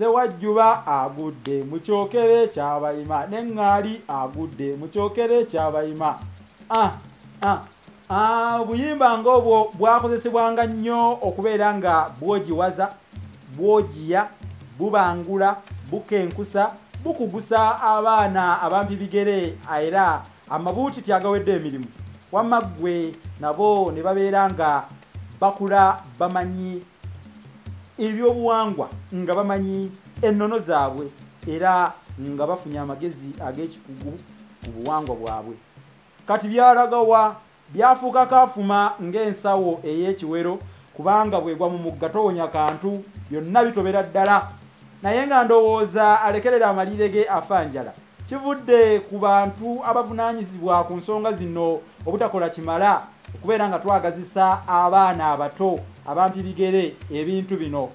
Sewajjuba agudde mu kyokere ky'abayima n'eŋŋaali agudde mu kyokere ky'abayima. Obuyimba ng'obwo bwakozesebwanga nnyo okubeera nga bwogiwaza, bwogiya, bubangula, bukenkusa, bukugusa abaana abampi bigere era amabuuti agawedde emirimu. Wamma ggwe nabo ne babeera nga bakula bamanyi ebyobuwangwa, nga bamanyi ennono zaabwe era nga bafunye amagezi ag'ekikugu mu buwangwa bwabwe. Kati byalagawa byafuuka kaafuma ng'ensawo ey'ekiwero, kubanga bwegwa mu mugga towonya kantu, byonna bitobera ddala. Naye nga ndowooza alekerera amalire ge afanjala kivudde ku bantu abavunaanyizibwa ku nsonga zino obutakola kimala okubeera nga twagazisa abaana abato abampi bigere ebintu bino.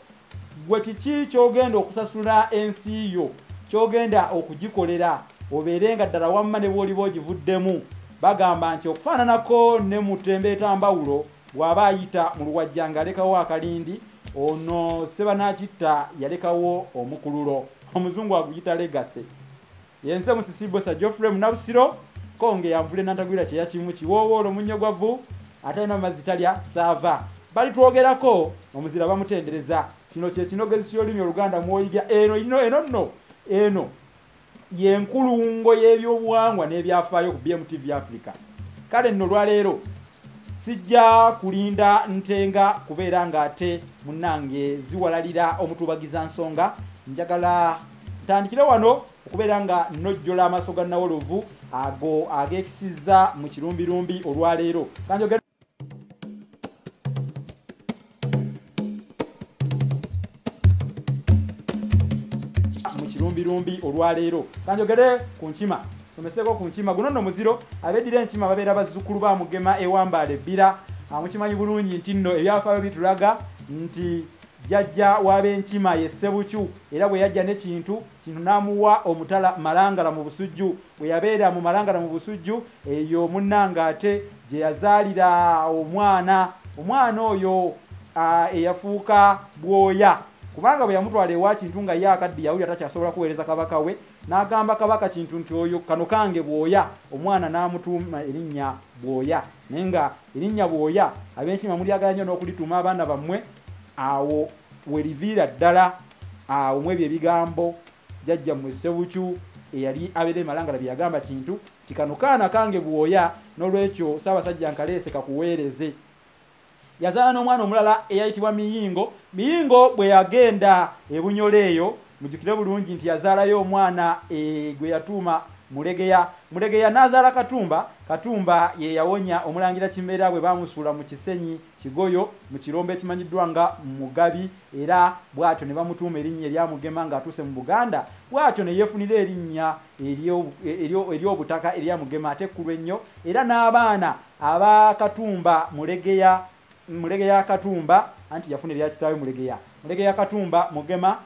Gwe kiki ky'ogenda okusasula ensi yo, ky'ogenda okugikolera obeere nga ddala wamma ne bw'oliba ogivuddemu? Bagamba nti okufaananako ne mu Tembetambawulo bw'aba ayita mu luwajja ng'alekawo akalindi, ono Sebanaakitta yalekawo omukululo, omuzungu aguyita legase. Yense Musisibosa Geoffrey Munabusiro konge yanvule nantagwira kye yakimu kiwoowoolo munnyogwavu atalina mazzi talya saava. Balitwogerako omuzira bamutendereza. Kino kye kinogezi ky'olulimi Oluganda mwoyiga eno y'enkulungo y'ebyobuwangwa n'ebyafaayo ku BMTV Africa. Kale nno olwaleero sijja kulinda ntenga kubeera ng'ate munnange ziwalalira omutubagiza nsonga. Njagala ntandikire wano okubeera nga nnojjola amaaso ga Nawolovu ago ageekisizza mu kirumbirumbi olwaleero. Kanjogere kanjogere ku nkima, someseko ku nkima. Guno nno muziro abeddira enkima babeera bazzukulu ba Mugema ewambaala ebbira. Mukimanyi bulungi nti nno ebyafaayo bitulaga nti jjajja w'ab'enkima ye Ssebucyu, era bwe yajja ne kintu n'amuwa omutala Malangala mu Busujju. Bwe yabeera mu Malangala mu Busujju, eyo munnange ate gye yazaalira omwana oyo eyafuuka Bwoya, kubanga bwe yamutwala ewa Kintu nga ye akaddi yawulira takyasobola kuweereza kabaka we, n'agamba kabaka Kintu nti oyo kano kange Bwoya. Omwana n'amutuuma erinnya Bwoya, naye nga erinnya Bwoya ab'enkima mulyagala nnyo n'okulituuma abaana bammwe. Awo weriviira ddala awo mu ebyo ebigambo jjajja mmwe Ssebucyu eyali abeera Malangala bye yagamba Kintu kikano kaana kange Bwoya, n'olwekyo Ssaabasajja nkaleese kakuweereze. Yazaala n'omwana omulala eyayitibwa Miyingo. Miyingo bwe yagenda e Bunyole eyo, mujjukire bulungi nti yazaalayo omwana gwe yatuuma Mulegeya. Mulegeya n'azaala Katumba. Katumba ye yawonya Omulangira Kimera bwe baamusuula mu Kisenyi Kigoyo mu kirombe ekimanyiddwa nga Mugabi, era bw'atyo ne bamutuuma erinnya erya Mugema ng'atuuse mu Buganda. Bw'atyo ne yeefunira erinnya ery'obutaka erya Mugema ate ekkulu ennyo, era n'abaana aba Katumba Mulegeya Katumba, anti yafuna erya kitaawe Mulegeya Katumba Mugema.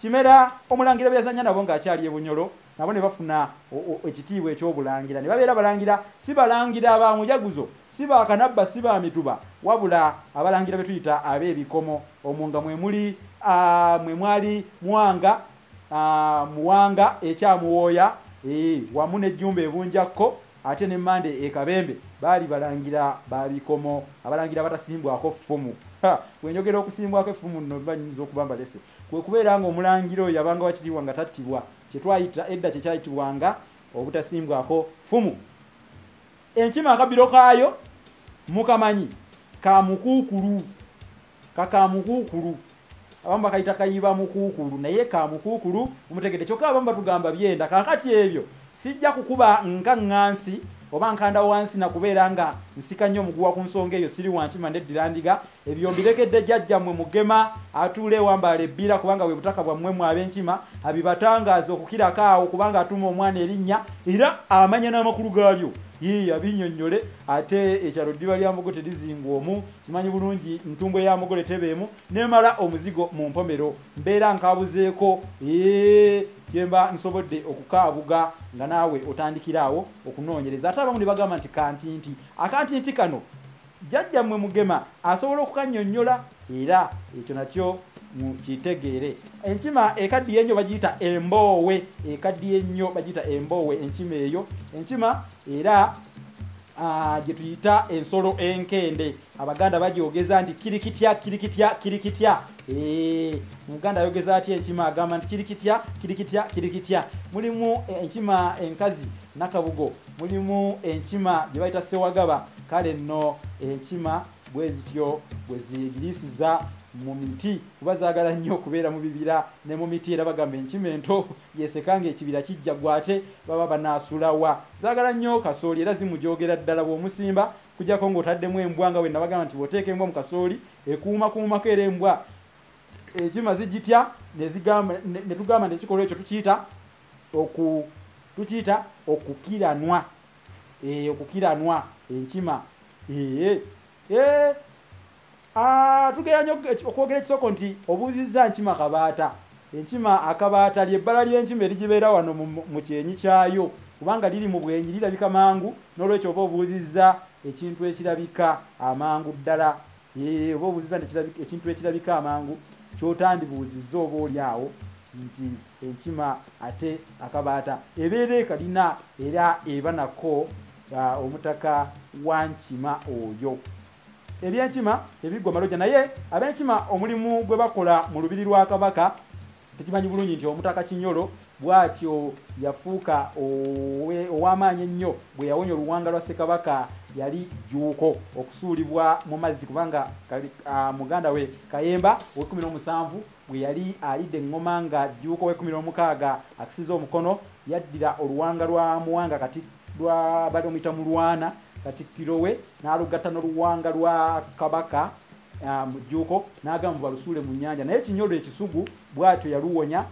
Kimera Omulangira bye yazannya nabo ng'akyali e Bunyolo, nabo ne bafuna ekitiibwa ekyobulangira, ne babeera balangira, si balangira ba mujaguzo, si ba kanabba, si ba mituba, wabula abalangira be tuyita ab'ebikomo. Omwo nga mwe mwali Muwanga ekyamuwooya wamu n'ejjumba ebunjakko ate ne Mmande ekabembe baali balangira ba bikomo, abalangira batasimbwako ffumu. Bwe njogera okusimbwako effumu nno banyinza okuba mbalese, kwe kubeera nga omulangira oyo yabanga wakitiibwa nga tattibwa, kye twayita edda kye kyayitibwanga obutasimbwako ffumu. Enkima akabiro kaayo mukamanyi kamukuukulu, kakamukuukulu, abamu bakayita kayiba mukuukulu, naye kamukuukulu omutegedde. Kyokka abamu batugamba byenda. Kaakati ebyo sijja kukuba nkaŋŋansi oba nkanda wansi na kubeera nga nsika nnyo omuguwa ku nsonga eyo, siri wankima neddira ndiga. Ebyo mbirekedde jjajjammwe Mugema atuule ewambaala ebbira, kubanga bwe butaka bwammwe mwe ab'enkima, abibatangaaza okukirako awo, kubanga atuuma omwana erinnya era amanya n'amakulu gaabyo. Abinnyonnyole ate ekyalo ddiba lya Mbogo terizingwa omu, kimanyi bulungi ntumbwe ya Mugole tebeemu, nemala omuzigo mu mpomero, mbeera nkaabuzeeko kyemba nsobodde okukaabuga nga naawe otandikiraawo okunoonyereza. Ate abamu ne bagamba nti kantinti, akantinti kano jjajjammwe Mugema asobola okukannyonnyola, era ekyo nakyo mukitegeere. Enkima ekaddiye ennyo bagiyita emboowe, ekaddiye ennyo bagiyita emboowe enkima eyo. Enkima era gye tuyita ensolo enkende. Abaganda bagyogeza nti kirikitya kirikitya kirikitya. Omuganda ayogeza atya enkima? Agamba nti kirikitya kirikitya kirikitya. Mulimu enkima enkazi nakabugo, mulimu enkima gye bayita sewagaba. Kale nno enkima bwe zityo bwe ziyigirisiza mu miti, kuba zaagala nnyo okubeera mu bibira ne mu miti. Era bagamba enkima ento yesekanga ekibira kijja gwate baba banaasulawa. Zaagala nnyo kasooli era zimujogera ddala bw'omusimba kujjako ng'otaddemu embwa nga bwe nabagamba nti bw'oteeka embwa mu kasooli ekuumakuumako era embwa enkima zigitya ne tugamba nekikolwa ekyo tukiyita okukiranwa. Okukiranwa enkima. Tugera nnyo okwogera ekisoko nti obuuzizza nkima kabaata. Enkima akabaata ly'ebbala ly'enkima erigibeera wano mu kyenyi kyayo, kubanga liri mu bwenyi lirabika mangu, n'olwekyo oba obuuzizza ekintu ekirabika amangu ddala. Oba obuuzizza ekintu ekirabika amangu kyotandibuuzizza oba oli awo nti enkima ate akabaata ebeera ekalina era eba nako omutaka wa nkima oyo. Ebyenkima tebiggwa maloja, naye ab'enkima omulimu gwe bakola mu lubiri lwa Kabaka tukimanyi bulungi nti omutaka Kinyolo bw'atyo yafuuka ow'amaanyi ennyo bwe yawonya oluwanga lwa Ssekabaka yali Jjuuko okusuulibwa mu mazzi, kubanga muganda we Kayemba we17 bwe yali alidde eŋŋoma nga Jjuuko we16 akisiza omukono yaddira oluwanga lwa Muwanga kati lwa bali omuyita Mulwana Katikkiro we n'alugatta n'oluwanga lwa Kabaka Jjuuko n'agamba balusuule mu nnyanja. Naye Kinyolo ekisugu bw'atyo yaluwonya,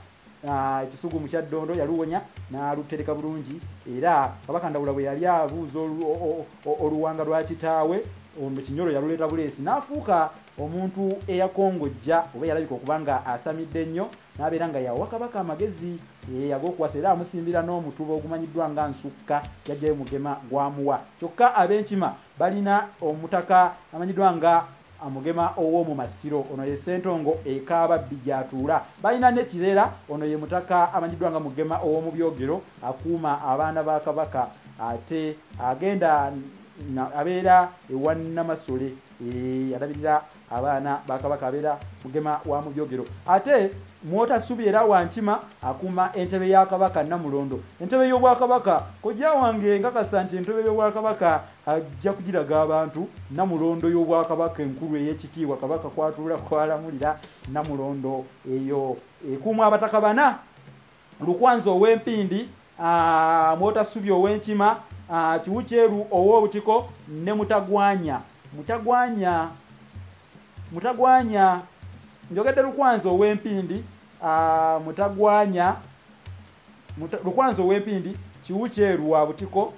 ekisugu mu Kyaddondo yaluwonya n'alutereka bulungi. Era Kabaka Ndawula bwe yali abuuza oluwanga lwa kitaawe, Kinyolo yaluleeta buleesi n'afuuka omuntu eyakongojja oba yalabika okubanga asamidde nnyo, n'abeera nga yawa Kabaka amagezi ag'okuwasa era amusimbira n'omutuba ogumanyiddwa nga nsukka yajjayo mugema gwamuwa. Kyokka ab'enkima balina omutaka amanyiddwa nga amugema ow'omu Masiro, ono ye Ssentongo Ekaababbi gy'atuula. Balina ne Kirera, ono ye mutaka amanyiddwa nga mugema ow'omu Byogero akuuma abaana ba Kabaka, ate agenda abeera ewa Namasole alabirira abaana ba Kabaka, abeera mugema wa mu Byogero. Ate Mwotasubi era wa Nkima akuuma entebe ya Kabaka Namulondo. Entebe y'obwakabaka kojja wange nkakasa nti entebe y'obwakabaka ajja kugiraga abantu. Namulondo y'obwakabaka enkulu ey'ekitiibwa Kabaka kwatuula kwalamulira Namulondo eyo ekuuma abataka bana: Lukwanzo ow'Empindi, Mwotasubi ow'Enkima, Kiwukyeru ow'Obutiko ne Mutagwanya njogedde Lukwanzo ow'Empindi, Lukwanzo ow'Empindi, Kiwukyeru wa Butiko,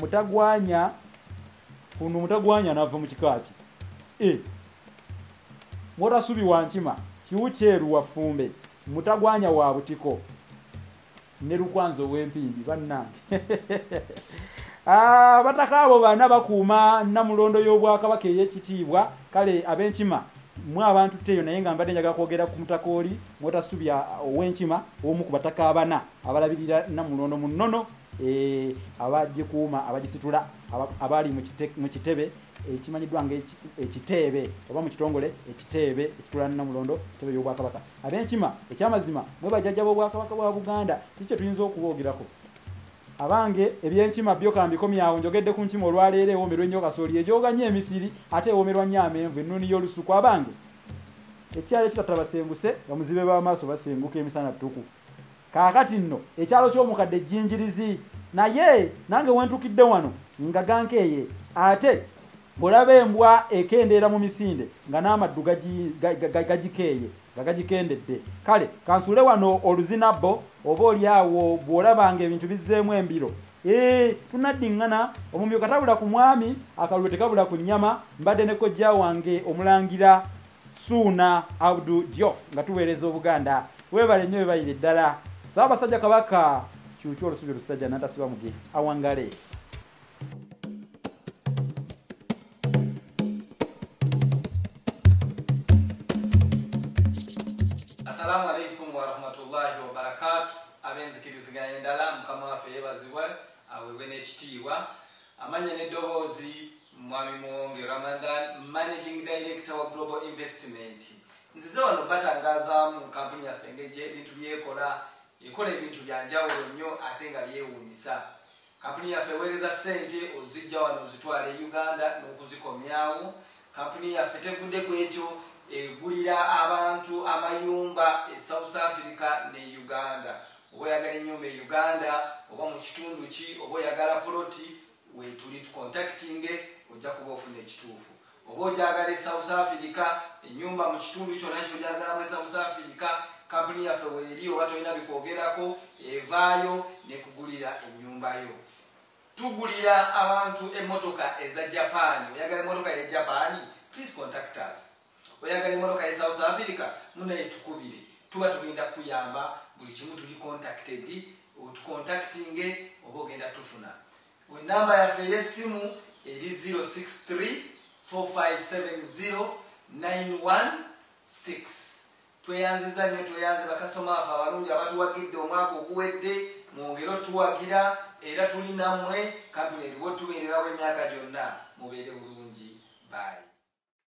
Mutagwanya kuno Mutagwanya nava mu kikaaki. Mwotasubi wa Nkima, Kiwukyeru wa Ffumbe, Mutagwanya wa Butiko ne Lukwanzo ow'Empindi bannange. Bataka abo bana bakuuma Namulondo y'obwakabaka ey'ekitiibwa. Kale ab'Enkima mwe abantu teyo, naye nga mbadde njagala kwogera ku mutaka oli Mwotasubi ow'Enkima, omu ku bataka abana abalabirira Namulondo mu nnono, abagikuuma abagisitula abali mu kitebe ekimanyiddwa nga ekiteebe oba mu kitongole ekiteebe ekitula Namulondo, kitebe y'obwakabaka. Ab'Enkima ekyamazima mwe bajjajja b'obwakabaka bwa Buganda, kikye tuyinza okuboogerako. Abange ebyenkima byo kambikomyawo, njogedde ku nkima olwaleero ewoomerwa ennyo kasooli egyoganye emisiri ate ewoomerwa nnyo amenvu ennuni y'olusuku. Abange ekyalo kitata basenguse bamuzibe b'amaaso basenguka emisana ttuku. Kaakati nno ekyalo ky'omukadde Jjinjirizi, naye nange wentukidde wano nga gankeeye ate olaba embwa ekendeera mu misinde nga n'amaddu gagikeeye nga gagikendedde. Kale kansuule wano oluzinabbo oba oli awo bw'olabanga ebintu bizzeemu embiro. Tunaddiŋŋana omumyo katabula ku mwami, akalulu tekabula ku nnyama. Mbadde ne kojja wange Omulangira Suuna Abdu Diof nga tuweereza Obuganda. Weebale nnyo weebalire ddala. Ssaabasajja Kabaka Kyukyu Olusubi Olusajja n'atasiba muge awangale. alaikum wa rahmatullahi wa barakatuh. Abenzikiriziganya endala mukama waffe yebazibwa aweebwe n'ekitiibwa. Amanya n'eddoboozi Mwami Muwonge Ramadan, Managing Director wa Global Investment. Nzize wano batangaza mu kampuni yaffe ng'eje ebintu byekola, ekola ebintu bya njawulo nnyo ate nga byewuunyisa. Kampuni yaffe eweereza ssente ozijja wano ozitwala e Uganda n'okuzikomyawo. Kampuni yaffe tevudde ku ekyo, egulira abantu amayumba e South Africa ne Uganda. Oba oyagala ennyumba e Uganda oba mu kitundu ki, oba oyagala poloti, wetuli tucontactinge ojja kuba ofuna ekituufu. Oba ogyagala e South Africa, ennyumba mu kitundu kyonna ky'ogyagala mu South Africa, kampuni yaffe weeri oba tolina bikwogerako, evaayo nekugulira ennyumba yo. Tugulira abantu emmotoka eza Japan. Oyagala emmotoka ya Japan, please contact us. Oyagala emmotoka ya South Africa, munaye tukubire. Tuba tugenda kuyamba, buli kimu tuli contacted, otucontactinge oba ogenda tufuna. Namba yaffe y'essimu eri 063 4570 916. Tweyanziza nnyo, tweyanze bakasitoma baffe abalungi abatuwagidde omwaka oguwedde, mwongere otuwagira era tuli nammwe, kampuni eriwo tubeererawo emyaka gyonna. Mubeere bulungi. Bye.